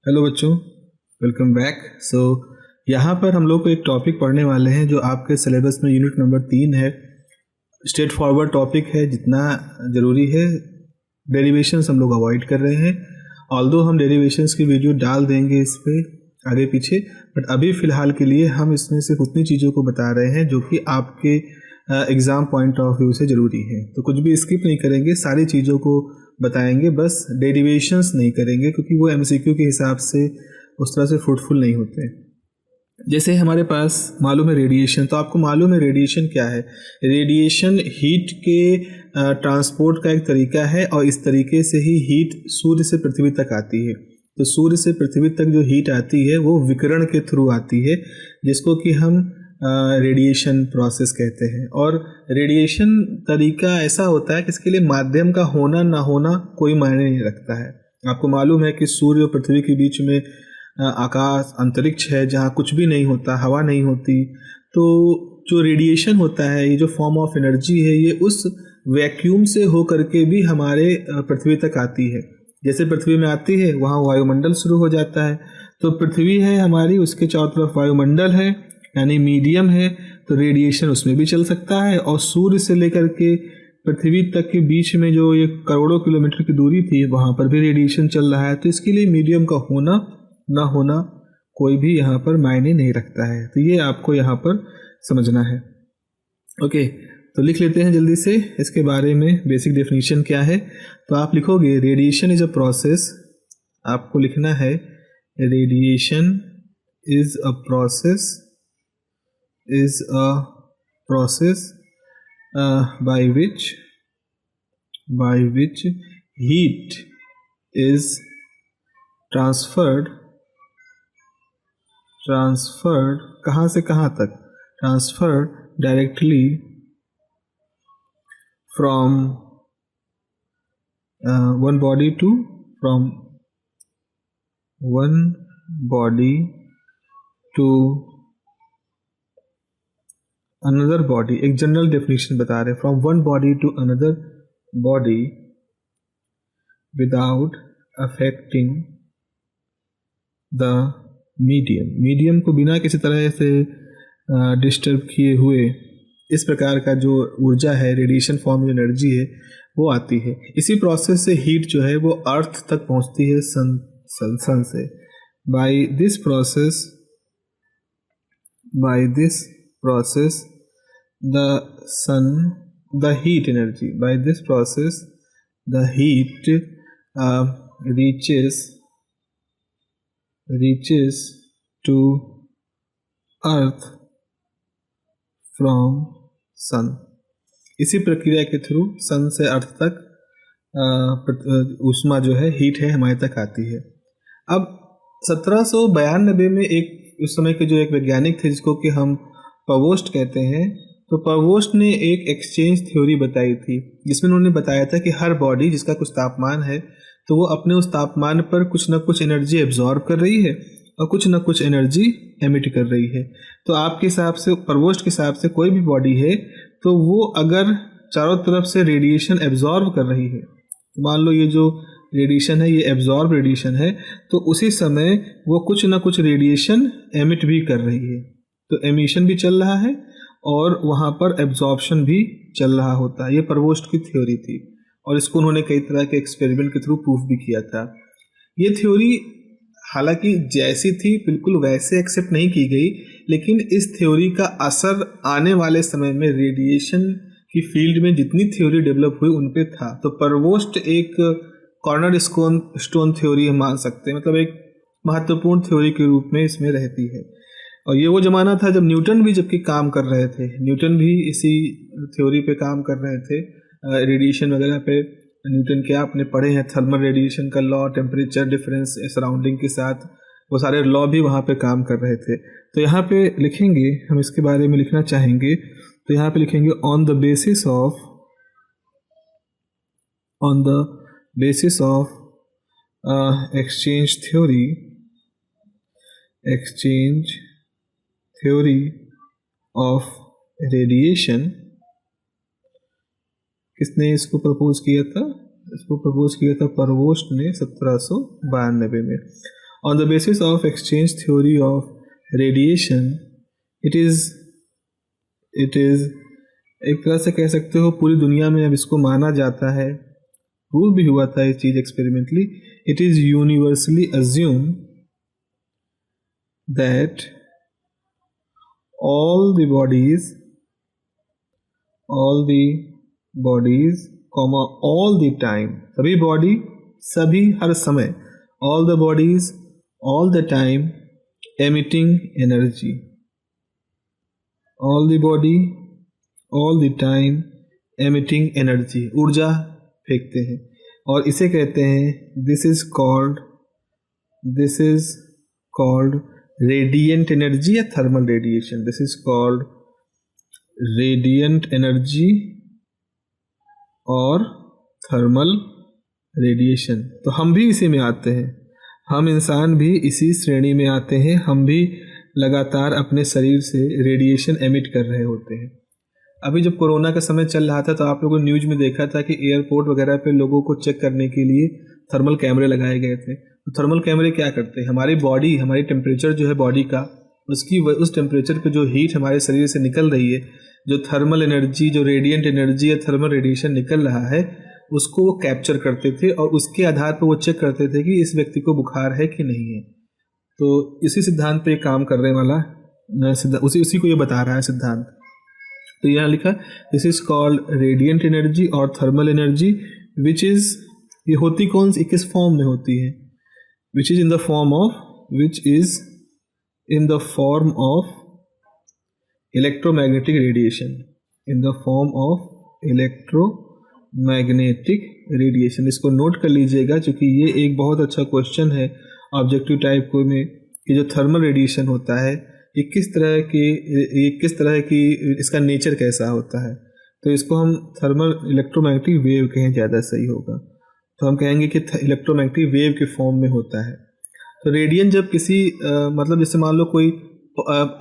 Hello बच्चों, welcome back. यहाँ पर हम लोग को एक टॉपिक पढ़ने वाले हैं जो आपके सिलेबस में यूनिट नंबर 3 है। स्ट्रेट फॉरवर्ड टॉपिक है, जितना ज़रूरी है। डेरिवेशंस हम लोग अवॉइड कर रहे हैं, ऑल्दो हम डेरिवेशंस की वीडियो डाल देंगे इस पर आगे पीछे, बट अभी फ़िलहाल के लिए हम इसमें सिर्फ उतनी चीज़ों को बता रहे हैं जो कि आपके एग्ज़ाम पॉइंट ऑफ व्यू से ज़रूरी है। तो कुछ भी स्किप नहीं करेंगे, सारी चीज़ों को बताएंगे, बस डेरिवेशंस नहीं करेंगे क्योंकि वो एमसीक्यू के हिसाब से उस तरह से फ्रूटफुल नहीं होते। जैसे हमारे पास मालूम है रेडिएशन, तो आपको मालूम है रेडिएशन क्या है। रेडिएशन हीट के ट्रांसपोर्ट का एक तरीका है और इस तरीके से ही हीट सूर्य से पृथ्वी तक आती है। तो सूर्य से पृथ्वी तक जो हीट आती है वो विकिरण के थ्रू आती है, जिसको कि हम रेडिएशन प्रोसेस कहते हैं। और रेडिएशन तरीका ऐसा होता है कि इसके लिए माध्यम का होना ना होना कोई मायने नहीं रखता है। आपको मालूम है कि सूर्य और पृथ्वी के बीच में आकाश अंतरिक्ष है जहाँ कुछ भी नहीं होता, हवा नहीं होती। तो जो रेडिएशन होता है, ये जो फॉर्म ऑफ एनर्जी है, ये उस वैक्यूम से हो करके भी हमारे पृथ्वी तक आती है। जैसे पृथ्वी में आती है वहाँ वायुमंडल शुरू हो जाता है, तो पृथ्वी है हमारी, उसके चारों तरफ वायुमंडल है यानी मीडियम है, तो रेडिएशन उसमें भी चल सकता है। और सूर्य से लेकर के पृथ्वी तक के बीच में जो ये करोड़ों किलोमीटर की दूरी थी, वहाँ पर भी रेडिएशन चल रहा है। तो इसके लिए मीडियम का होना ना होना कोई भी यहाँ पर मायने नहीं रखता है। तो ये आपको यहाँ पर समझना है। ओके, तो लिख लेते हैं जल्दी से इसके बारे में बेसिक डेफिनेशन क्या है। तो आप लिखोगे रेडिएशन इज अ प्रोसेस, आपको लिखना है radiation is a process by which heat is transferred कहाँ से कहाँ तक, transferred directly from one body to another body. एक जनरल डेफिनेशन बता रहे हैं, from one body to another body without affecting the medium को बिना किसी तरह से डिस्टर्ब किए हुए इस प्रकार का जो ऊर्जा है, रेडिएशन फॉर्म एनर्जी है, वो आती है। इसी प्रोसेस से हीट जो है वो अर्थ तक पहुंचती है सन से। By this process the heat energy, by this process the heat reaches to earth from sun। इसी प्रक्रिया के थ्रू सन से अर्थ तक ऊष्मा जो है, हीट है, हमारे तक आती है। अब 1792 में एक उस समय के जो एक वैज्ञानिक थे जिसको कि हम पवोस्ट कहते हैं, तो पवोस्ट ने एक एक्सचेंज थ्योरी बताई थी, जिसमें उन्होंने बताया था कि हर बॉडी जिसका कुछ तापमान है, तो वो अपने उस तापमान पर कुछ ना कुछ एनर्जी एब्जॉर्ब कर रही है और कुछ ना कुछ एनर्जी एमिट कर रही है। तो आपके हिसाब से, पवोस्ट के हिसाब से, कोई भी बॉडी है तो वो अगर चारों तरफ से रेडिएशन एब्जॉर्ब कर रही है, तो मान लो ये जो रेडिएशन है ये एब्जॉर्ब रेडिएशन है, तो उसी समय वो कुछ ना कुछ रेडिएशन एमिट भी कर रही है। तो एमिशन भी चल रहा है और वहाँ पर एब्जॉर्प्शन भी चल रहा होता है। ये पवोस्ट की थ्योरी थी और इसको उन्होंने कई तरह के एक्सपेरिमेंट के थ्रू प्रूफ भी किया था। ये थ्योरी हालांकि जैसी थी बिल्कुल वैसे एक्सेप्ट नहीं की गई, लेकिन इस थ्योरी का असर आने वाले समय में रेडिएशन की फील्ड में जितनी थ्योरी डेवलप हुई उन पे था। तो पवोस्ट एक कॉर्नर स्टोन थ्योरी हम मान सकते हैं, मतलब एक महत्वपूर्ण थ्योरी के रूप में इसमें रहती है। और ये वो ज़माना था जब न्यूटन भी जबकि काम कर रहे थे, न्यूटन भी इसी थ्योरी पे काम कर रहे थे, रेडिएशन वगैरह पे। न्यूटन के आपने पढ़े हैं, थर्मल रेडिएशन का लॉ, टेम्परेचर डिफरेंस सराउंडिंग के साथ, वो सारे लॉ भी वहाँ पे काम कर रहे थे। तो यहाँ पे लिखेंगे, हम इसके बारे में लिखना चाहेंगे, तो यहाँ पे लिखेंगे on the basis of exchange theory of radiation. किसने इसको प्रपोज किया था? इसको प्रपोज किया था पवोस्ट ने 1792 में। On the basis of exchange theory of radiation, it is एक तरह से कह सकते हो पूरी दुनिया में अब इसको माना जाता है, प्रूव भी हुआ था ये चीज experimentally. It is universally assume that all the bodies comma all the time, सभी बॉडी सभी हर समय, all the bodies all the time emitting energy, all the body all the time emitting energy, ऊर्जा फेंकते हैं. और इसे कहते हैं this is called radiant energy या thermal radiation. This is called radiant energy और thermal radiation. तो हम भी इसी में आते हैं, हम इंसान भी इसी श्रेणी में आते हैं. हम भी लगातार अपने शरीर से रेडिएशन एमिट कर रहे होते हैं. अभी जब कोरोना का समय चल रहा था तो आप लोगों ने न्यूज़ में देखा था कि एयरपोर्ट वगैरह पे लोगों को चेक करने के लिए थर्मल कैमरे लगाए गए थे. तो थर्मल कैमरे क्या करते हैं, हमारी बॉडी, हमारी टेम्परेचर जो है बॉडी का, उस टेम्परेचर पे जो हीट हमारे शरीर से निकल रही है, जो थर्मल एनर्जी, जो रेडिएंट एनर्जी या थर्मल रेडिएशन निकल रहा है, उसको वो कैप्चर करते थे और उसके आधार पर वो चेक करते थे कि इस व्यक्ति को बुखार है कि नहीं है. तो इसी सिद्धांत पे काम करने वाला उसी को ये बता रहा है सिद्धांत. तो यहाँ लिखा this is called radiant energy और थर्मल एनर्जी विच इज, ये होती कौन सी, किस फॉर्म में होती है, which is in the form of electromagnetic radiation, इसको नोट कर लीजिएगा क्योंकि ये एक बहुत अच्छा क्वेश्चन है ऑब्जेक्टिव टाइप को में कि जो थर्मल रेडिएशन होता है ये किस तरह की इसका नेचर कैसा होता है. तो इसको हम थर्मल इलेक्ट्रोमैग्नेटिक वेव कहें, ज़्यादा सही होगा. तो हम कहेंगे कि इलेक्ट्रोमैग्नेटिक वेव के फॉर्म में होता है. तो रेडियन जब किसी मतलब जैसे मान लो कोई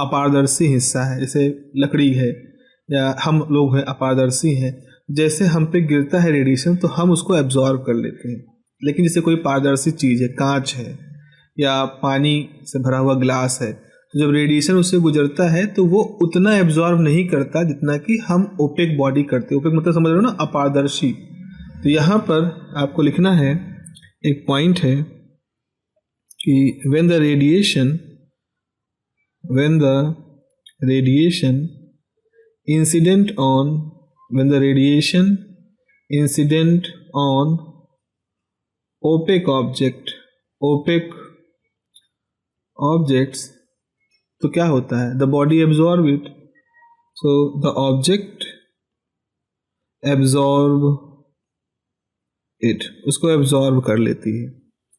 अपारदर्शी हिस्सा है, जैसे लकड़ी है या हम लोग हैं अपारदर्शी हैं, जैसे हम पे गिरता है रेडिएशन तो हम उसको एब्जॉर्ब कर लेते हैं. लेकिन जैसे कोई पारदर्शी चीज़ है, कांच है या पानी से भरा हुआ ग्लास है, तो जब रेडिएशन उससे गुजरता है तो वो उतना एब्जॉर्ब नहीं करता जितना कि हम ओपेक बॉडी करते हैं. ओपेक मतलब समझ रहे हो ना, अपारदर्शी. तो यहाँ पर आपको लिखना है, एक पॉइंट है कि when the radiation incident on opaque objects, तो क्या होता है, the body absorb it, so the object absorb it, उसको एब्जॉर्ब कर लेती है,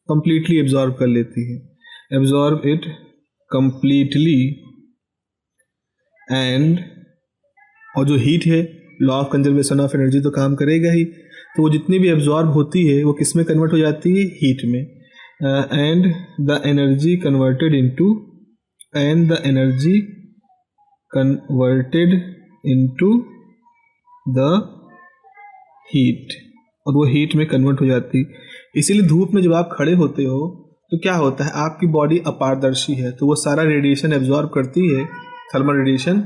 कंप्लीटली एब्जॉर्ब कर लेती है, एब्जॉर्ब इट कंप्लीटली. एंड और जो हीट है, law of conservation of energy तो काम करेगा ही, तो वो जितनी भी एब्जॉर्ब होती है वो किस में कन्वर्ट हो जाती है, हीट में. And the energy converted into the heat, और वो हीट में कन्वर्ट हो जाती. इसीलिए धूप में जब आप खड़े होते हो तो क्या होता है, आपकी बॉडी अपारदर्शी है तो वो सारा रेडिएशन एब्जॉर्ब करती है, थर्मल रेडिएशन,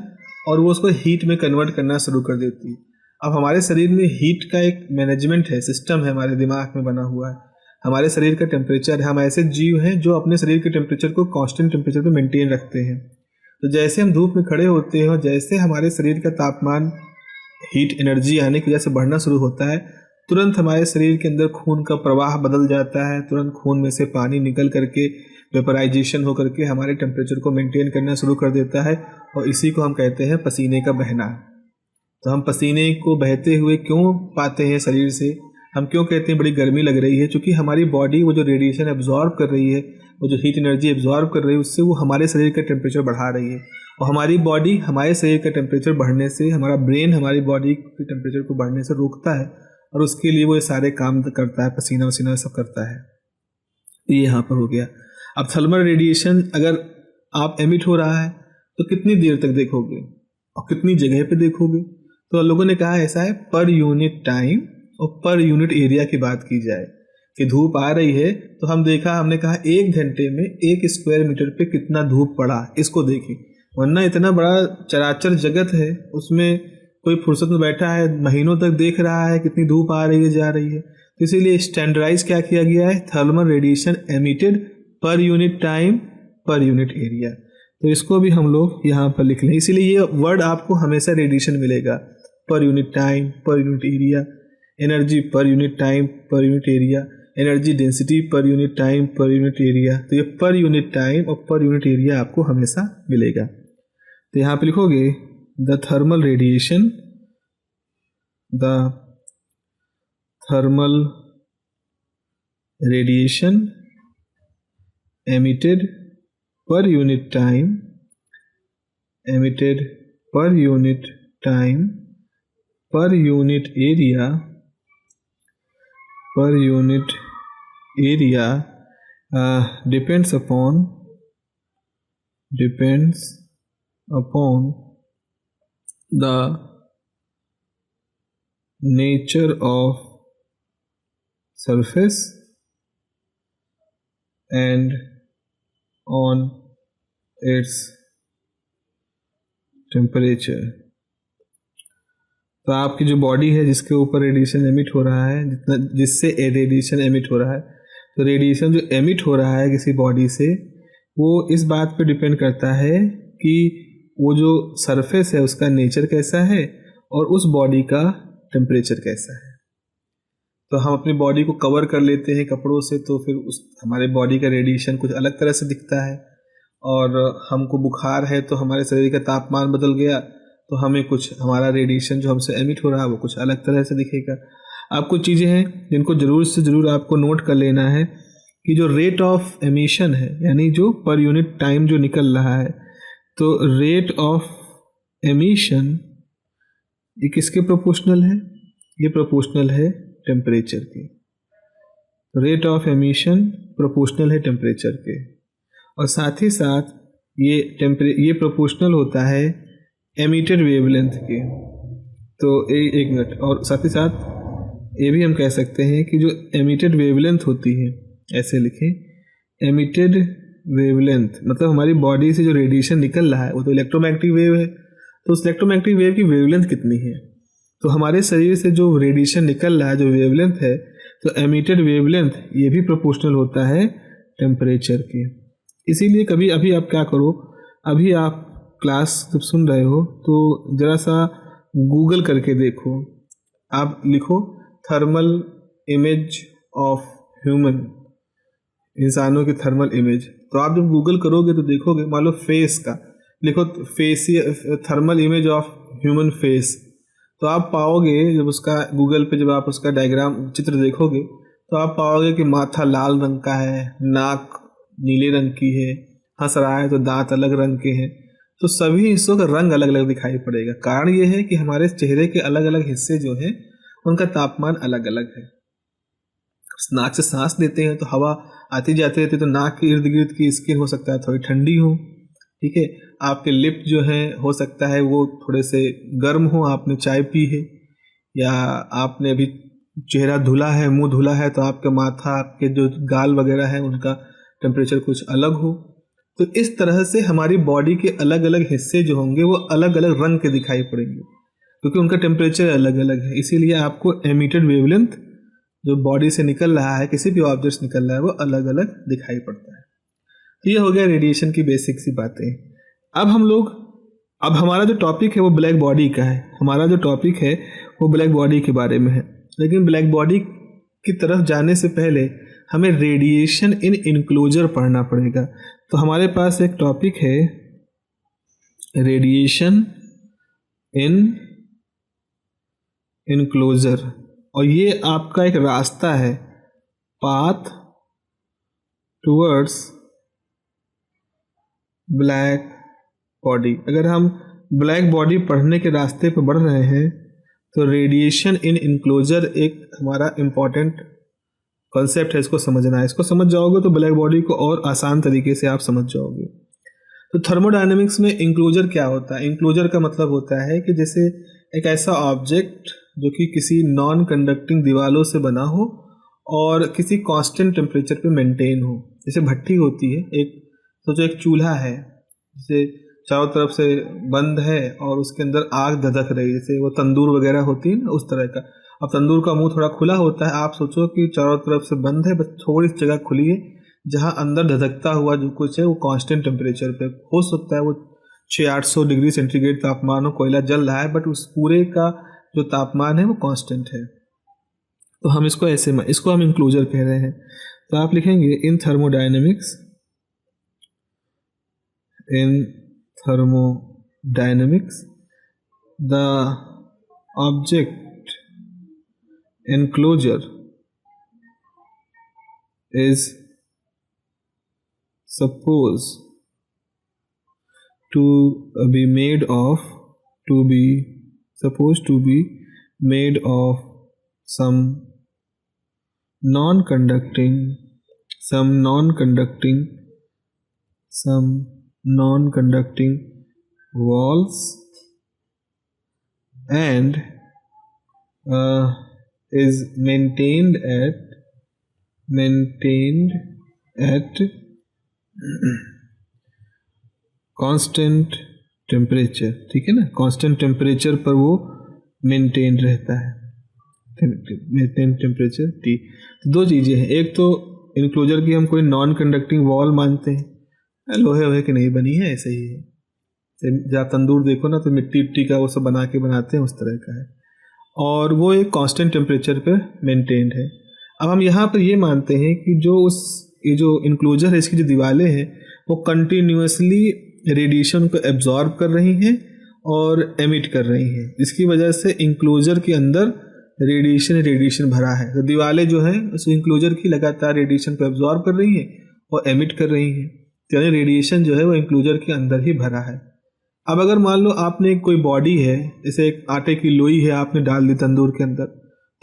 और वो उसको हीट में कन्वर्ट करना शुरू कर देती है. अब हमारे शरीर में हीट का एक मैनेजमेंट है, सिस्टम है हमारे दिमाग में बना हुआ है. हमारे शरीर का टेम्परेचर है, हम ऐसे जीव हैं जो अपने शरीर के टेम्परेचर को कांस्टेंट टेम्परेचर पे मेंटेन रखते हैं. तो जैसे हम धूप में खड़े होते हैं और जैसे हमारे शरीर का तापमान हीट एनर्जी आने की वजह से बढ़ना शुरू होता है, तुरंत हमारे शरीर के अंदर खून का प्रवाह बदल जाता है, तुरंत खून में से पानी निकल करके वेपराइजेशन हो करके हमारे टेम्परेचर को मेंटेन करना शुरू कर देता है, और इसी को हम कहते हैं पसीने का बहना. तो हम पसीने को बहते हुए क्यों पाते हैं शरीर से, हम क्यों कहते हैं बड़ी गर्मी लग रही है, क्योंकि हमारी बॉडी वो जो रेडिएशन एब्जॉर्ब कर रही है, वो जो हीट एनर्जी एब्जॉर्ब कर रही है, उससे वो हमारे शरीर का टेम्परेचर बढ़ा रही है. और हमारी बॉडी हमारे शरीर का टेम्परेचर बढ़ने से, हमारा ब्रेन हमारी बॉडी के टेम्परेचर को बढ़ने से रोकता है, और उसके लिए वो ये सारे काम करता है, पसीना वसीना सब करता है. ये यहाँ पर हो गया. अब थर्मल रेडिएशन अगर आप एमिट हो रहा है तो कितनी देर तक देखोगे और कितनी जगह पे देखोगे, तो लोगों ने कहा ऐसा है पर यूनिट टाइम और पर यूनिट एरिया की बात की जाए. कि धूप आ रही है, तो हमने कहा 1 घंटे में 1 स्क्वायर मीटर पे कितना धूप पड़ा, इसको देखी। वरना इतना बड़ा चराचर जगत है, उसमें कोई फुर्सत में बैठा है, महीनों तक देख रहा है कितनी धूप आ रही है जा रही है। तो इसीलिए स्टैंडर्डाइज क्या किया गया है, thermal radiation emitted per unit time per unit area. तो इसको भी हम लोग यहाँ पर लिख लें। इसीलिए ये वर्ड आपको हमेशा रेडिएशन मिलेगा, per unit time per unit area, energy per unit time per unit area, energy density per unit time per unit area. तो ये पर यूनिट टाइम और पर यूनिट एरिया आपको हमेशा मिलेगा। तो यहाँ पे लिखोगे the thermal radiation emitted per unit time per unit area depends upon the nature of surface and on its temperature। तो आपकी जो बॉडी है जिसके ऊपर रेडिएशन एमिट हो रहा है, जिससे रेडिएशन एमिट हो रहा है, तो रेडिएशन जो एमिट हो रहा है किसी बॉडी से, वो इस बात पे डिपेंड करता है कि वो जो सरफेस है उसका नेचर कैसा है और उस बॉडी का टेम्परेचर कैसा है। तो हम अपनी बॉडी को कवर कर लेते हैं कपड़ों से, तो फिर हमारे बॉडी का रेडिएशन कुछ अलग तरह से दिखता है। और हमको बुखार है तो हमारे शरीर का तापमान बदल गया, तो हमें कुछ हमारा रेडिएशन जो हमसे एमिट हो रहा है वो कुछ अलग तरह से दिखेगा। अब कुछ चीज़ें हैं जिनको ज़रूर से ज़रूर आपको नोट कर लेना है कि जो रेट ऑफ एमिशन है, यानी जो पर यूनिट टाइम जो निकल रहा है, तो रेट ऑफ एमिशन ये किसके प्रोपोर्शनल है? ये प्रोपोर्शनल है टेम्परेचर के। रेट ऑफ एमिशन प्रोपोर्शनल है टेम्परेचर के, और साथ ही साथ ये प्रोपोर्शनल होता है एमिटेड वेवलेंथ के। तो एक मिनट, और साथ ही साथ ये भी हम कह सकते हैं कि जो एमिटेड वेवलेंथ होती है, ऐसे लिखें, एमिटेड वेवलेंथ मतलब हमारी बॉडी से जो रेडिएशन निकल रहा है वो तो इलेक्ट्रोमैग्नेटिक वेव है, तो उस इलेक्ट्रोमैग्नेटिक वेव की वेवलेंथ कितनी है। तो हमारे शरीर से जो रेडिएशन निकल रहा है, जो वेवलेंथ है, तो एमिटेड वेवलेंथ ये भी प्रोपोर्शनल होता है टेम्परेचर के। इसीलिए कभी अभी आप क्या करो, अभी आप क्लास जब सुन रहे हो तो ज़रा सा गूगल करके देखो, आप लिखो थर्मल इमेज ऑफ ह्यूमन, इंसानों की थर्मल इमेज। तो आप जब गूगल करोगे तो देखोगे, मान लो फेस का लिखो, thermal image of human face, तो आप पाओगे जब उसका गूगल पे जब आप उसका डायग्राम चित्र देखोगे तो आप पाओगे कि माथा लाल रंग का है, नाक नीले रंग की है, हंस रहा है तो दांत अलग रंग के हैं। तो सभी हिस्सों का रंग अलग अलग दिखाई पड़ेगा। कारण ये है कि हमारे चेहरे के अलग अलग हिस्से जो हैं उनका तापमान अलग अलग है। नाक से सांस लेते हैं तो हवा आती जाती रहती है, तो नाक के इर्द गिर्द की स्किन हो सकता है थोड़ी ठंडी हो, ठीक है। आपके लिप जो हैं हो सकता है वो थोड़े से गर्म हो, आपने चाय पी है या आपने अभी चेहरा धुला है, मुंह धुला है, तो आपका माथा, आपके जो गाल वगैरह है उनका टेम्परेचर कुछ अलग हो। तो इस तरह से हमारी बॉडी के अलग अलग हिस्से जो होंगे वो अलग अलग रंग के दिखाई पड़ेंगे, क्योंकि उनका टेम्परेचर अलग अलग है। इसीलिए आपको एमिटेड वेवलेंथ जो बॉडी से निकल रहा है, किसी भी ऑब्जेक्ट से निकल रहा है, वो अलग अलग दिखाई पड़ता है। तो ये हो गया रेडिएशन की बेसिक सी बातें। अब हमारा जो टॉपिक है वो ब्लैक बॉडी का है। हमारा जो टॉपिक है वो ब्लैक बॉडी के बारे में है, लेकिन ब्लैक बॉडी की तरफ जाने से पहले हमें रेडिएशन इन इनक्लोजर पढ़ना पड़ेगा। तो हमारे पास एक टॉपिक है रेडिएशन इन इनक्लोजर, और ये आपका एक रास्ता है, पाथ टुवर्ड्स ब्लैक बॉडी। अगर हम ब्लैक बॉडी पढ़ने के रास्ते पर बढ़ रहे हैं तो रेडिएशन इन इनक्लोजर एक हमारा इम्पॉर्टेंट कॉन्सेप्ट है, इसको समझना है। इसको समझ जाओगे तो ब्लैक बॉडी को और आसान तरीके से आप समझ जाओगे। तो थर्मोडायनेमिक्स में इंक्लोजर क्या होता है? इंक्लोजर का मतलब होता है कि जैसे एक ऐसा ऑब्जेक्ट जो कि किसी नॉन कंडक्टिंग दीवारों से बना हो और किसी कांस्टेंट टेम्परेचर पे मेंटेन हो। जैसे भट्टी होती है, एक सोचो एक चूल्हा है जिसे चारों तरफ से बंद है और उसके अंदर आग धधक रही है, जैसे वो तंदूर वगैरह होती है ना, उस तरह का। अब तंदूर का मुंह थोड़ा खुला होता है, आप सोचो कि चारों तरफ से बंद है, बस थोड़ी सी जगह खुली है जहाँ अंदर धधकता हुआ जो कुछ है वो कांस्टेंट टेम्परेचर पे हो सकता है, वो 600-800 डिग्री सेंटीग्रेड तापमान हो, कोयला जल रहा है, बट उस पूरे का जो तापमान है वो कांस्टेंट है। तो हम इसको ऐसे में, इसको हम इंक्लोजर कह रहे हैं। तो आप लिखेंगे in thermodynamics the object enclosure is supposed to be made of some non-conducting walls and is maintained at constant temperature. ठीक है ना, कांस्टेंट टेम्परेचर पर वो मेंटेन रहता है, मेंटेन टेम्परेचर T। तो दो चीज़ें हैं, एक तो इनक्लोजर की हम कोई नॉन कंडक्टिंग वॉल मानते हैं, लोहे वहे की नहीं बनी है, ऐसे ही है। जब तंदूर देखो ना तो मिट्टी का वो सब बना के बनाते हैं, उस तरह का है, और वो एक कांस्टेंट टेम्परेचर पर मेंटेन्ड है। अब हम यहाँ पर ये मानते हैं कि ये जो इनक्लोजर है, इसकी जो दीवारें हैं वो कंटिन्यूसली रेडिएशन को एब्जॉर्ब कर रही हैं और एमिट कर रही हैं, जिसकी वजह से इंक्लोजर के अंदर रेडिएशन भरा है। तो दीवारें जो हैं उस इंक्लोजर की लगातार रेडिएशन को एब्जॉर्ब कर रही हैं और एमिट कर रही हैं, यानी रेडिएशन जो है वो इंक्लोजर के अंदर ही भरा है। अब अगर मान लो आपने कोई बॉडी है, जैसे एक आटे की लोई है, आपने डाल दी तंदूर के अंदर,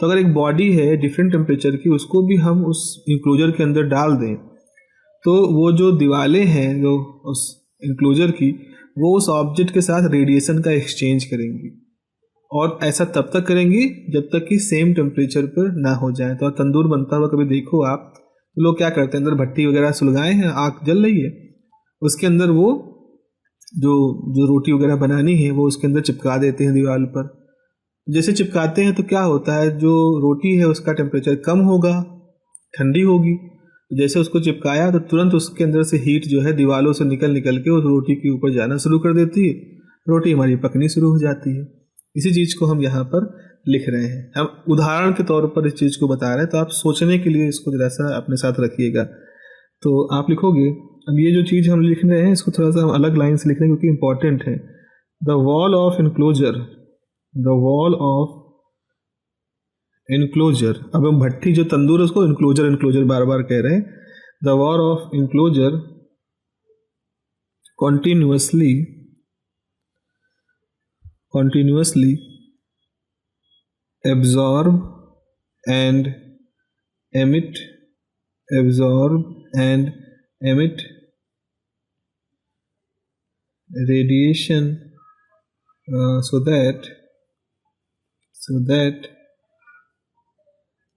तो अगर एक बॉडी है डिफरेंट टेम्परेचर की, उसको भी हम उस इंक्लोजर के अंदर डाल दें, तो वो जो दीवारें हैं जो उस इंक्लोजर की, वो उस ऑब्जेक्ट के साथ रेडिएशन का एक्सचेंज करेंगी, और ऐसा तब तक करेंगी जब तक कि सेम टेम्परेचर पर ना हो जाए। तो तंदूर बनता हुआ कभी देखो आप, तो लोग क्या करते हैं, अंदर भट्टी वगैरह सुलगाए हैं, आग जल रही है, उसके अंदर वो जो रोटी वगैरह बनानी है वो उसके अंदर चिपका देते हैं दीवार पर। जैसे चिपकाते हैं तो क्या होता है, जो रोटी है उसका टेम्परेचर कम होगा, ठंडी होगी, जैसे उसको चिपकाया तो तुरंत उसके अंदर से हीट जो है दीवारों से निकल के उस रोटी के ऊपर जाना शुरू कर देती है, रोटी हमारी पकनी शुरू हो जाती है। इसी चीज़ को हम यहाँ पर लिख रहे हैं, हम उदाहरण के तौर पर इस चीज़ को बता रहे हैं, तो आप सोचने के लिए इसको जरा सा अपने साथ रखिएगा। तो आप लिखोगे, अब ये जो चीज़ हम लिख रहे हैं इसको थोड़ा सा हम अलग लाइन से लिख रहे हैं क्योंकि इंपॉर्टेंट है। द वॉल ऑफ इनक्लोजर, अब हम भट्टी जो तंदूर है उसको इनक्लोजर बार बार कह रहे हैं। The wall of enclosure continuously absorb and emit radiation so that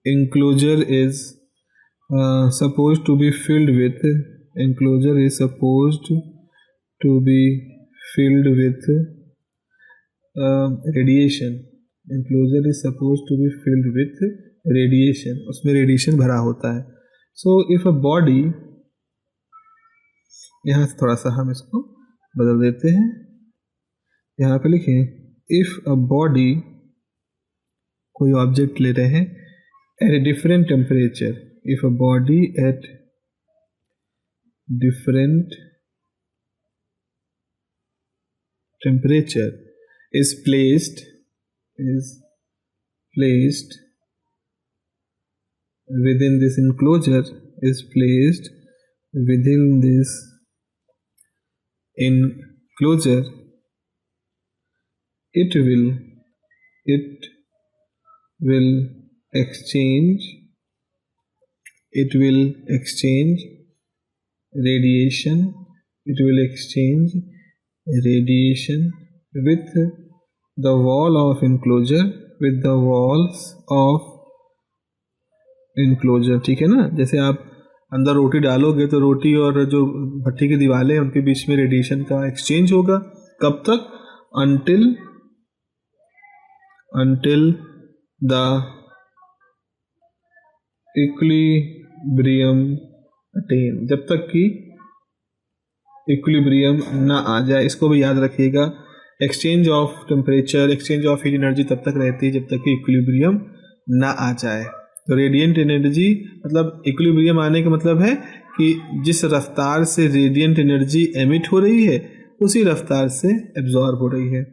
enclosure is supposed to be filled with radiation. Enclosure is supposed to be filled with radiation, उसमें radiation भरा होता है। So if a body, यहाँ से थोड़ा सा हम इसको बदल देते हैं, यहाँ पे लिखें if a body, कोई ऑब्जेक्ट ले रहे हैं at a different temperature, if a body at different temperature is placed within this enclosure, it will exchange radiation with the walls of enclosure, ठीक है ना। जैसे आप अंदर रोटी डालोगे तो रोटी और जो भट्टी की दीवारें हैं उनके बीच में रेडिएशन का एक्सचेंज होगा। कब तक? until the equilibrium attain, जब तक कि इक्विलिब्रियम ना आ जाए। इसको भी याद रखिएगा। Exchange of temperature, exchange of heat energy तब तक रहती है जब तक कि इक्विलिब्रियम ना आ जाए। तो रेडिएंट एनर्जी मतलब इक्विलिब्रियम आने का मतलब है कि जिस रफ्तार से रेडिएंट एनर्जी एमिट हो रही है उसी रफ्तार से एब्जॉर्ब हो रही है।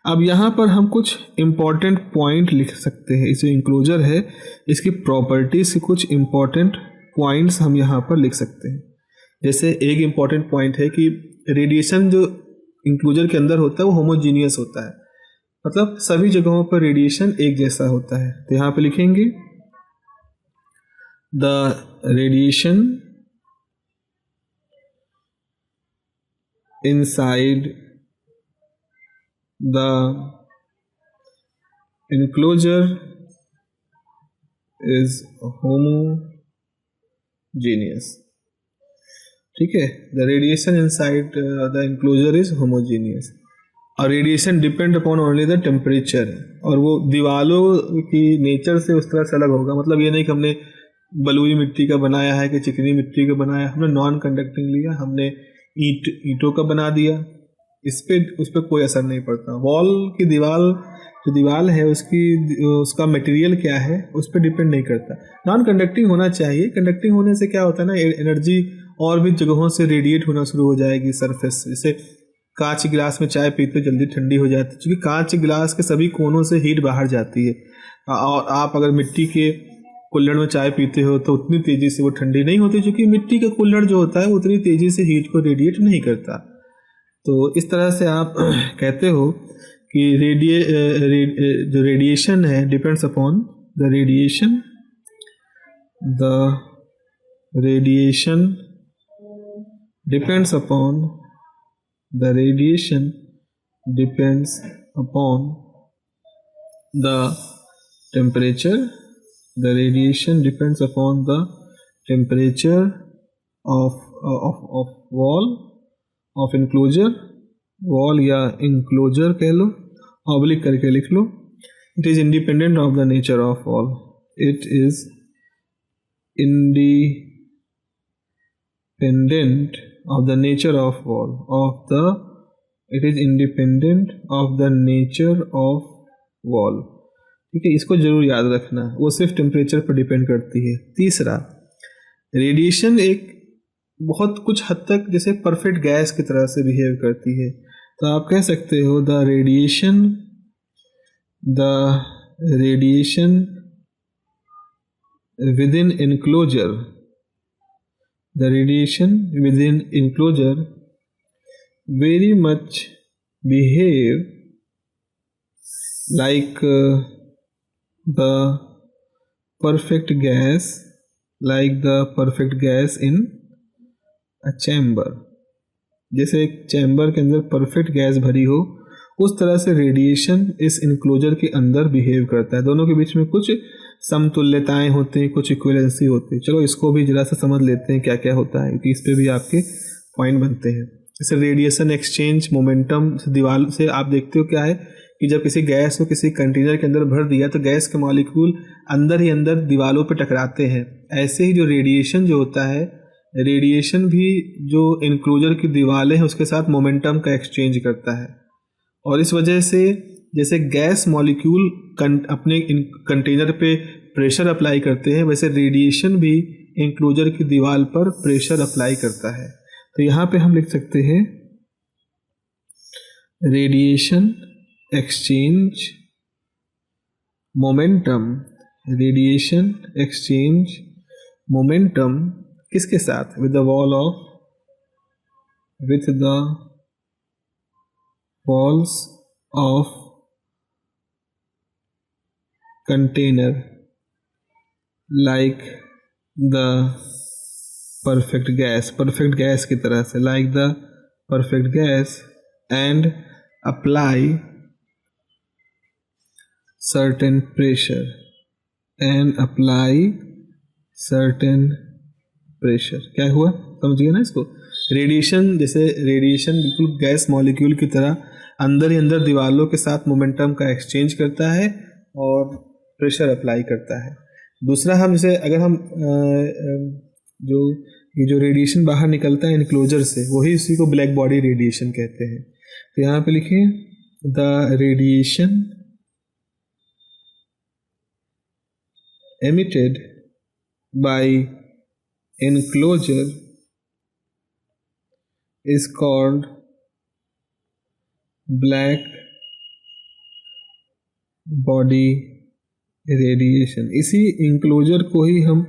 अब यहाँ पर हम कुछ इम्पॉर्टेंट पॉइंट लिख सकते हैं। इस इंक्लोजर है, इसकी प्रॉपर्टीज के कुछ इम्पॉर्टेंट पॉइंट्स हम यहाँ पर लिख सकते हैं। जैसे एक इम्पॉर्टेंट पॉइंट है कि रेडिएशन जो इंक्लोजर के अंदर होता है वो होमोजीनियस होता है, मतलब सभी जगहों पर रेडिएशन एक जैसा होता है। तो यहाँ पे लिखेंगे the radiation inside the enclosure is homogeneous, ठीक है। The radiation inside the enclosure is homogeneous और radiation depend upon only the temperature, और वो दीवालों की नेचर से उस तरह से अलग होगा। मतलब ये नहीं कि हमने बलुई मिट्टी का बनाया है कि चिकनी मिट्टी का बनाया, हमने नॉन कंडक्टिंग लिया, हमने ईंटों का बना दिया, उस पर कोई असर नहीं पड़ता। वॉल की दीवाल है उसका मटेरियल क्या है उस पर डिपेंड नहीं करता। नॉन कंडक्टिंग होना चाहिए। कंडक्टिंग होने से क्या होता है ना, एनर्जी और भी जगहों से रेडिएट होना शुरू हो जाएगी सरफेस। जैसे कांच गिलास में चाय पीते हो जल्दी ठंडी हो जाती है, क्योंकि कांच गिलास के सभी कोनों से हीट बाहर जाती है। और आप अगर मिट्टी के कुल्हड़ में चाय पीते हो तो उतनी तेज़ी से वो ठंडी नहीं होती, क्योंकि मिट्टी का कुल्हड़ जो होता है वो उतनी तेज़ी से हीट को रेडिएट नहीं करता। तो इस तरह से आप कहते हो कि जो रेडिएशन है depends upon the radiation depends upon the temperature. The radiation depends upon the temperature of of enclosure, wall या इंक्लोजर कह लो, ऑब्लिक करके लिख लो। It is independent of the nature of wall, it is independent of the nature of wall it is independent of the nature of wall, ठीक है। इसको जरूर याद रखना, वो सिर्फ टेम्परेचर पर डिपेंड करती है। तीसरा, रेडिएशन एक बहुत कुछ हद तक जैसे परफेक्ट गैस की तरह से बिहेव करती है। तो आप कह सकते हो the radiation with in enclosure very much behave like the perfect gas in a chamber। जैसे एक चैम्बर के अंदर परफेक्ट गैस भरी हो उस तरह से रेडिएशन इस इनक्लोजर के अंदर बिहेव करता है। दोनों के बीच में कुछ समतुल्यताएं होती हैं, कुछ इक्विवेलेंसी होती है। चलो इसको भी जरा सा समझ लेते हैं क्या क्या होता है, क्योंकि इस पे भी आपके पॉइंट बनते हैं। जैसे रेडिएशन एक्सचेंज मोमेंटम दीवार से आप देखते हो क्या है कि जब किसी गैस को किसी कंटेनर के अंदर भर दिया तो गैस के मॉलिक्यूल अंदर ही अंदर दीवारों पर टकराते हैं। ऐसे ही जो रेडिएशन जो होता है, रेडिएशन भी जो इनक्लोजर की दीवारें हैं उसके साथ मोमेंटम का एक्सचेंज करता है, और इस वजह से जैसे गैस मॉलिक्यूल अपने कंटेनर पे प्रेशर अप्लाई करते हैं, वैसे रेडिएशन भी इनक्लोजर की दीवार पर प्रेशर अप्लाई करता है। तो यहाँ पे हम लिख सकते हैं रेडिएशन एक्सचेंज मोमेंटम किसके साथ? With the walls of container like the perfect gas की तरह से, like the perfect gas, and apply certain pressure certain pressure. क्या हुआ, समझिए ना इसको। रेडिएशन, जैसे रेडिएशन बिल्कुल गैस मॉलिक्यूल की तरह अंदर ही अंदर दीवारों के साथ मोमेंटम का एक्सचेंज करता है और प्रेशर अप्लाई करता है। दूसरा, हम जैसे अगर हम जो ये जो रेडिएशन बाहर निकलता है इनक्लोजर से, वही उसी को ब्लैक बॉडी रेडिएशन कहते हैं। तो यहाँ पे लिखिए the radiation emitted by enclosure is called black body radiation। इसी enclosure को ही हम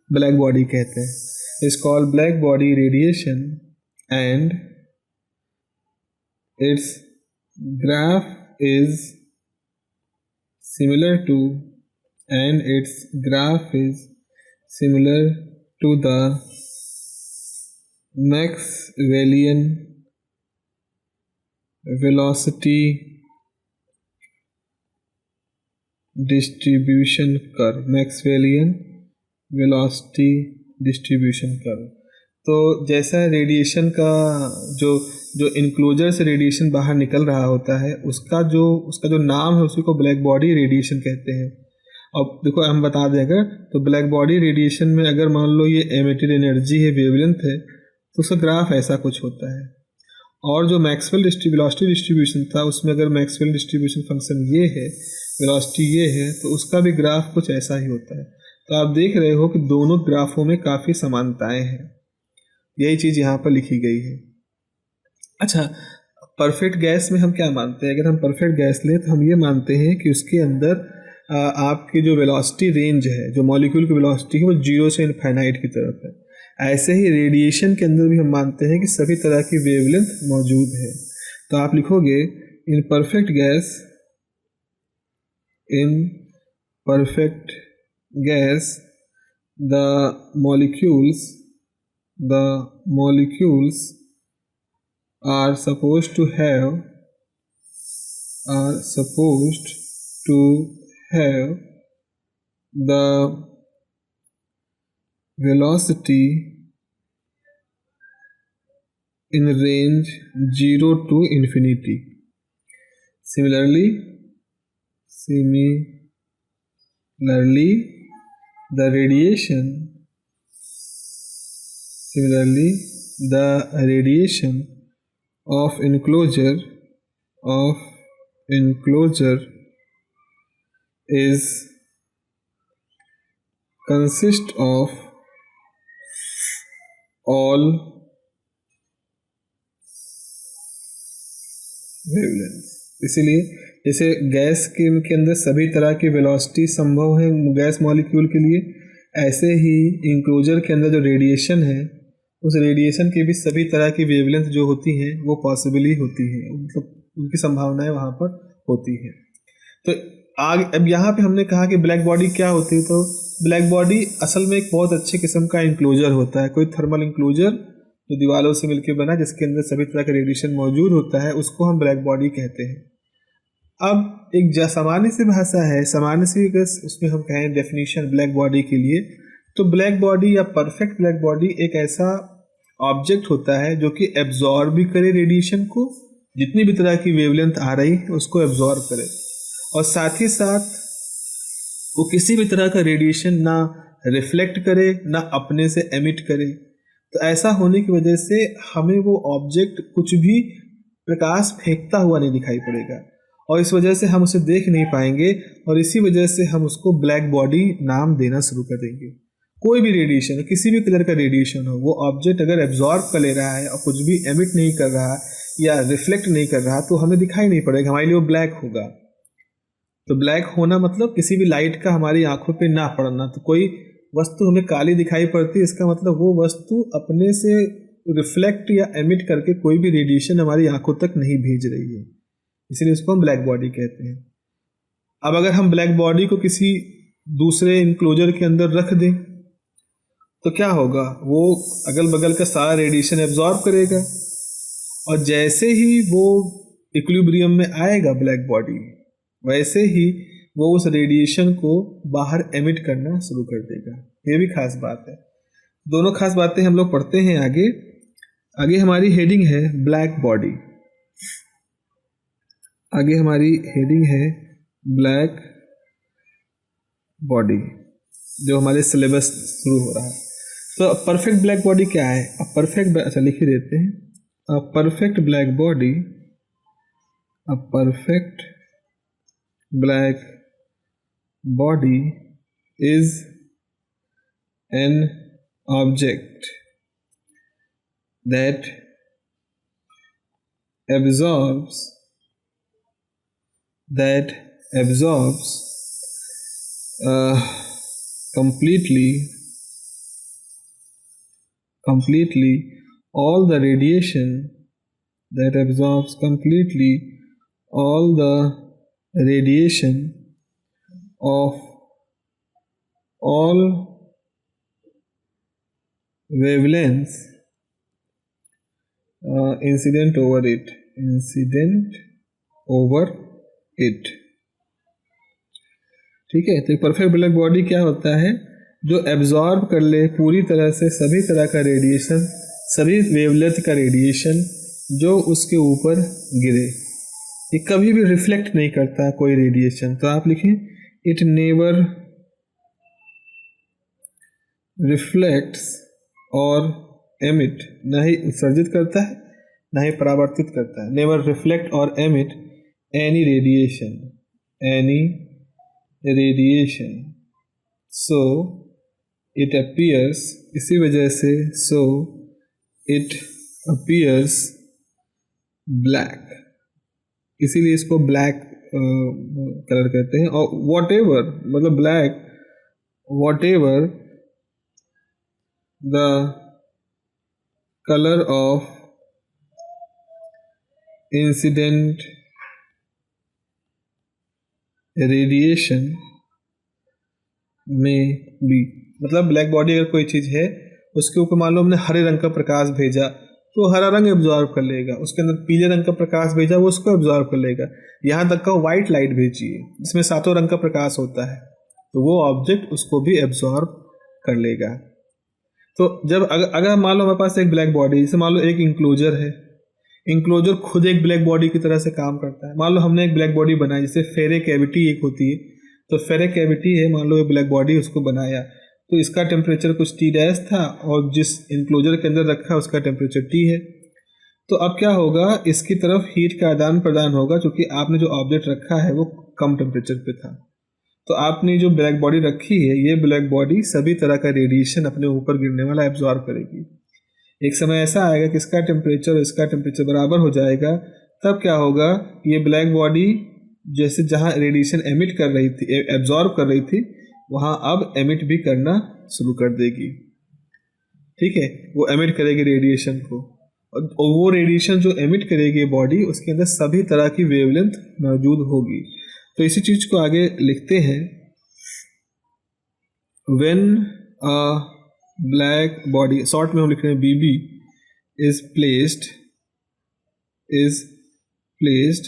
black body कहते हैं। is called black body radiation and its graph is similar to the Maxwellian velocity distribution curve। Maxwellian velocity distribution curve। तो जैसा radiation का जो enclosure से रेडिएशन बाहर निकल रहा होता है, उसका जो नाम है उसी को ब्लैक बॉडी रेडिएशन कहते हैं। अब देखो हम बता दें, अगर तो ब्लैक बॉडी रेडिएशन में अगर मान लो ये एमिटेड एनर्जी है, वेवलेंथ है, तो उसका ग्राफ ऐसा कुछ होता है। और जो मैक्सवेल वेलोसिटी डिस्ट्रीब्यूशन था, उसमें अगर मैक्सवेल डिस्ट्रीब्यूशन फंक्शन ये है, वेलोसिटी ये है, तो उसका भी ग्राफ कुछ ऐसा ही होता है। तो आप देख रहे हो कि दोनों ग्राफों में काफ़ी समानताएं हैं। यही चीज़ यहाँ पर लिखी गई है। अच्छा, परफेक्ट गैस में हम क्या मानते हैं? अगर हम परफेक्ट गैस लें तो हम ये मानते हैं कि उसके अंदर आपकी जो वेलोसिटी रेंज है, जो मॉलिक्यूल की वेलोसिटी है, वो 0 से इनफाइनाइट की तरफ है। ऐसे ही रेडिएशन के अंदर भी हम मानते हैं कि सभी तरह की वेवलेंथ मौजूद है। तो आप लिखोगे in perfect gas the molecules are supposed to have the velocity in range 0 to infinity। Similarly the radiation of enclosure is consist of all wavelengths। इसीलिए जैसे गैस के अंदर सभी तरह की वेलोसिटी संभव है गैस मॉलिक्यूल के लिए, ऐसे ही इंक्लोजर के अंदर जो रेडिएशन है, उस रेडिएशन की भी सभी तरह की वेवलेंथ जो होती हैं वो पॉसिबली होती है, मतलब उनकी संभावनाएं वहाँ पर होती हैं। तो अब यहाँ पे हमने कहा कि ब्लैक बॉडी क्या होती है। तो ब्लैक बॉडी असल में एक बहुत अच्छे किस्म का इंक्लोजर होता है, कोई थर्मल इंक्लोजर जो दीवारों से मिलकर बना, जिसके अंदर सभी तरह का रेडिएशन मौजूद होता है, उसको हम ब्लैक बॉडी कहते हैं। अब एक सामान्य सी भाषा है, सामान्य सी उसमें हम कहें डेफिनेशन ब्लैक बॉडी के लिए, तो ब्लैक बॉडी या परफेक्ट ब्लैक बॉडी एक ऐसा ऑब्जेक्ट होता है जो कि एब्जॉर्ब भी करे रेडिएशन को, जितनी भी तरह की वेवलेंथ आ रही है उसको एब्जॉर्ब करे, और साथ ही साथ वो किसी भी तरह का रेडिएशन ना रिफ्लेक्ट करे ना अपने से एमिट करे। तो ऐसा होने की वजह से हमें वो ऑब्जेक्ट कुछ भी प्रकाश फेंकता हुआ नहीं दिखाई पड़ेगा, और इस वजह से हम उसे देख नहीं पाएंगे, और इसी वजह से हम उसको ब्लैक बॉडी नाम देना शुरू कर देंगे। कोई भी रेडिएशन, किसी भी कलर का रेडिएशन हो, वो ऑब्जेक्ट अगर एब्जॉर्ब कर ले रहा है और कुछ भी एमिट नहीं कर रहा या रिफ्लेक्ट नहीं कर रहा, तो हमें दिखाई नहीं पड़ेगा, हमारे लिए वो ब्लैक होगा। तो ब्लैक होना मतलब किसी भी लाइट का हमारी आंखों पे ना पड़ना। तो कोई वस्तु हमें काली दिखाई पड़ती है, इसका मतलब वो वस्तु अपने से रिफ्लेक्ट या एमिट करके कोई भी रेडिएशन हमारी आंखों तक नहीं भेज रही है, इसलिए उसको हम ब्लैक बॉडी कहते हैं। अब अगर हम ब्लैक बॉडी को किसी दूसरे इंक्लोजर के अंदर रख दें तो क्या होगा, वो अगल बगल का सारा रेडिएशन एब्जॉर्ब करेगा, और जैसे ही वो इक्विलिब्रियम में आएगा ब्लैक बॉडी, वैसे ही वो उस रेडिएशन को बाहर एमिट करना शुरू कर देगा। ये भी खास बात है। दोनों खास बातें हम लोग पढ़ते हैं आगे। आगे हमारी हेडिंग है ब्लैक बॉडी। आगे हमारी हेडिंग है ब्लैक बॉडी, जो हमारे सिलेबस शुरू हो रहा है। तो परफेक्ट ब्लैक बॉडी क्या है? अब परफेक्ट, अच्छा लिख ही देते हैं। A perfect black body, a perfect black body is an object that absorbs completely all the radiation, that absorbs completely all the radiation of all wavelengths incident over it, ठीक है। तो परफेक्ट ब्लैक बॉडी क्या होता है? जो absorb कर ले पूरी तरह से सभी तरह का रेडिएशन, सभी वेवलेंथ का रेडिएशन जो उसके ऊपर गिरे। ये कभी भी रिफ्लेक्ट नहीं करता कोई रेडिएशन। तो आप लिखें इट नेवर रिफ्लेक्ट्स और एमिट, न ही उत्सर्जित करता है न ही परावर्तित करता है। नेवर रिफ्लेक्ट और emit any radiation, so it appears, इसी वजह से सो इट अपीयर्स ब्लैक, इसीलिए इसको ब्लैक कलर कहते हैं। और whatever, मतलब black, whatever the color of incident radiation may be, मतलब ब्लैक बॉडी अगर कोई चीज़ है उसके ऊपर मान लो हमने हरे रंग का प्रकाश भेजा तो हरा रंग एब्जॉर्ब कर लेगा, उसके अंदर पीले रंग का प्रकाश भेजा वो उसको एब्जॉर्ब कर लेगा। यहाँ तक का व्हाइट लाइट भेजिए जिसमें सातों रंग का प्रकाश होता है तो वो ऑब्जेक्ट उसको भी एब्जॉर्ब कर लेगा। तो जब अगर मान लो हमारे पास एक ब्लैक बॉडी, जैसे मान लो एक इंक्लोजर है, इंक्लोजर खुद एक ब्लैक बॉडी की तरह से काम करता है। मान लो हमने एक ब्लैक बॉडी बनाई, जैसे फेरे कैविटी एक होती है, तो फेरे कैविटी है, मान लो ये ब्लैक बॉडी, उसको बनाया तो इसका टेम्परेचर कुछ T डैश था और जिस इंक्लोजर के अंदर रखा उसका टेम्परेचर T है। तो अब क्या होगा, इसकी तरफ हीट का आदान प्रदान होगा क्योंकि आपने जो ऑब्जेक्ट रखा है वो कम टेम्परेचर पे था। तो आपने जो ब्लैक बॉडी रखी है, ये ब्लैक बॉडी सभी तरह का रेडिएशन अपने ऊपर गिरने वाला एब्जॉर्ब करेगी। एक समय ऐसा आएगा कि इसका टेम्परेचर और इसका टेम्परेचर बराबर हो जाएगा, तब क्या होगा, ये ब्लैक बॉडी जैसे जहाँ रेडिएशन एमिट कर रही थी, एब्जॉर्ब कर रही थी, वहाँ अब एमिट भी करना शुरू कर देगी। ठीक है, वो एमिट करेगी रेडिएशन को, और वो रेडिएशन जो एमिट करेगी बॉडी, उसके अंदर सभी तरह की वेवलेंथ मौजूद होगी। तो इसी चीज को आगे लिखते हैं, when a black body, short में हम लिख रहे हैं BB, is placed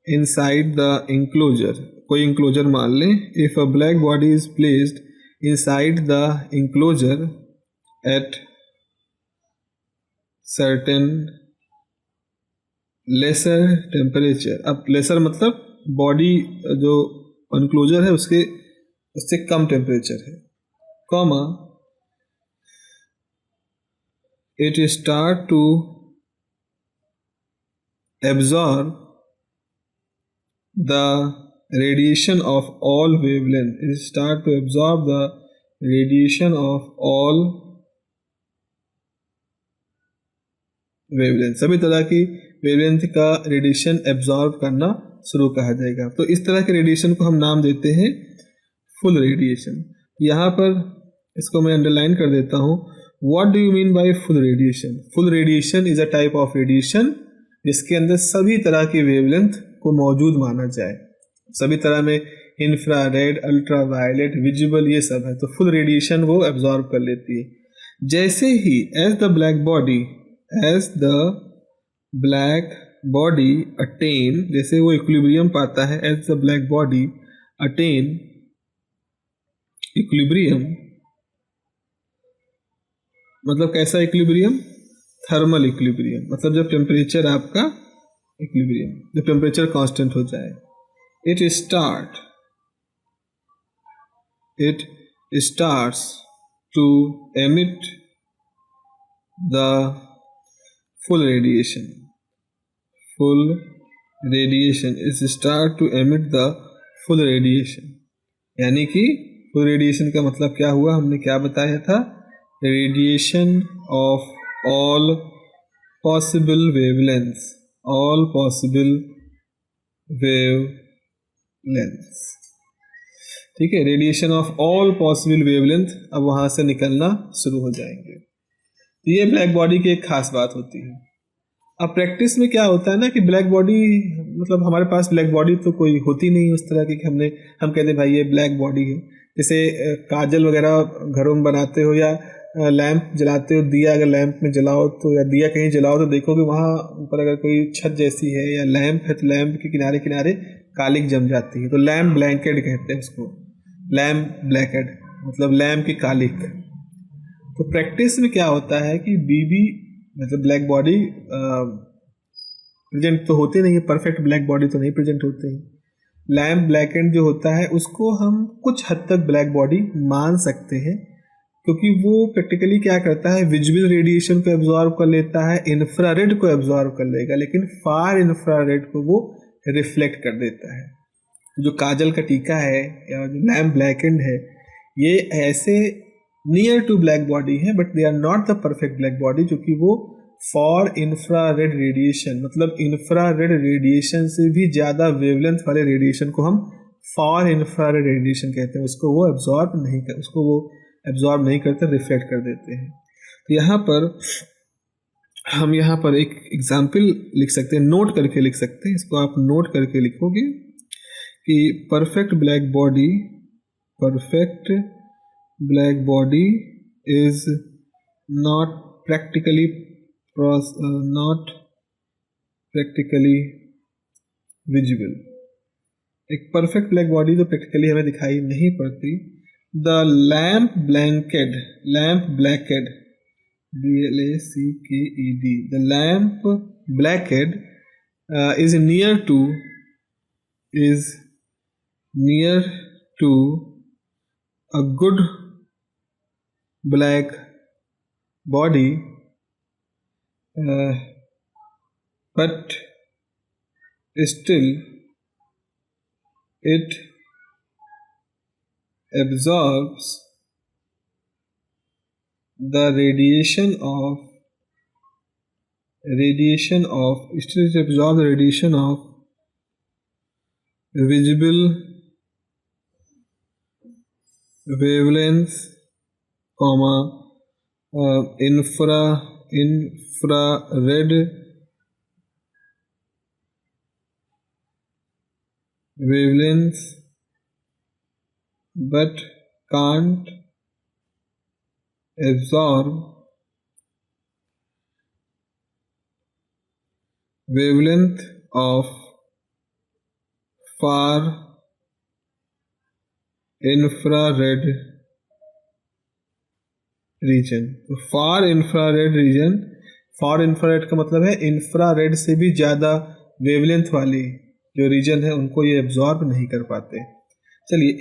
inside the enclosure. कोई इंक्लोजर मान लें, if a black body is placed inside the enclosure at certain lesser temperature. अब लेसर मतलब बॉडी जो इंक्लोजर है उससे कम टेम्परेचर है, comma it start to absorb the radiation of all wavelength, it start to absorb the radiation of all wavelength, सभी तरह की वेवलेंथ का रेडिएशन एब्जॉर्ब करना शुरू कहा जाएगा। तो इस तरह के रेडिएशन को हम नाम देते हैं फुल रेडिएशन। यहाँ पर इसको मैं अंडरलाइन कर देता हूँ, what do you mean by full radiation? Full radiation is a type of radiation जिसके अंदर सभी तरह की वेवलेंथ को मौजूद माना जाए। सभी तरह में इंफ्रारेड, अल्ट्रावायलेट, विजिबल, ये सब है, तो फुल रेडिएशन वो एब्जॉर्ब कर लेती है। जैसे ही as the black body attain, जैसे वो इक्विलिब्रियम पाता है, as the black body attain equilibrium, मतलब कैसा इक्विलिब्रियम? थर्मल इक्विलिब्रियम, मतलब जब टेम्परेचर आपका इक्विलिब्रियम, जब टेम्परेचर कांस्टेंट हो जाए। It starts to emit the full radiation. It start to emit the full radiation, यानी कि full radiation का मतलब क्या हुआ? हमने क्या बताया था? Radiation of all possible wavelengths, ठीक है, radiation of all possible wavelength अब वहां से निकलना शुरू हो जाएंगे। ये ब्लैक बॉडी की एक खास बात होती है। अब प्रैक्टिस में क्या होता है ना कि ब्लैक बॉडी, मतलब हमारे पास ब्लैक बॉडी तो कोई होती नहीं उस तरह की कि हम कहते भाई ये ब्लैक बॉडी है। जैसे काजल वगैरह घरों में बनाते हो या लैंप जलाते हो, दिया अगर लैंप में जलाओ तो, या दिया कहीं जलाओ तो देखोगे वहाँ ऊपर अगर कोई छत जैसी है या लैंप है तो लैंप के किनारे किनारे कालिक जम जाती है, तो लैम्प ब्लैंकेट कहते हैं उसको, लैम्प ब्लैकेट मतलब लैम्प की कालिक। तो प्रैक्टिस में क्या होता है कि बीबी मतलब ब्लैक बॉडी प्रेजेंट तो होते नहीं है, परफेक्ट ब्लैक बॉडी तो नहीं प्रेजेंट होते हैं। लैम्प ब्लैकेट जो होता है उसको हम कुछ हद तक ब्लैक बॉडी मान सकते हैं, क्योंकि वो प्रैक्टिकली क्या करता है, विजिबल रेडिएशन को एब्जॉर्ब कर लेता है, इंफ्रारेड को एब्जॉर्ब कर लेगा, लेकिन फार इंफ्रारेड को वो रिफ्लेक्ट कर देता है। जो काजल का टीका है या जो लैम्प ब्लैकेंड है, ये ऐसे नियर टू ब्लैक बॉडी है, but they are not the perfect black body, क्योंकि वो फॉर इंफ्रारेड रेडिएशन, मतलब इंफ्रारेड रेडिएशन से भी ज़्यादा वेवलेंथ वाले रेडिएशन को हम फॉर इंफ्रारेड रेडिएशन कहते हैं। उसको वो एब्जॉर्ब नहीं करते, रिफ्लेक्ट कर देते हैं। तो यहाँ पर एक एग्जाम्पल लिख सकते हैं, नोट करके लिख सकते हैं, इसको आप नोट करके लिखोगे कि perfect black body is not practically visible. एक परफेक्ट ब्लैक बॉडी तो प्रैक्टिकली हमें दिखाई नहीं पड़ती। The lamp blacked BLACKED, the lamp blackhead is near to a good black body, but still it absorbs the radiation of visible wavelengths, infrared wavelengths, but can't absorb wavelength of far infrared region। तो फार infrared का मतलब है infrared से भी ज़्यादा wavelength वाली जो reason है उनको ये एब्जॉर्ब नहीं कर पाते। चलिए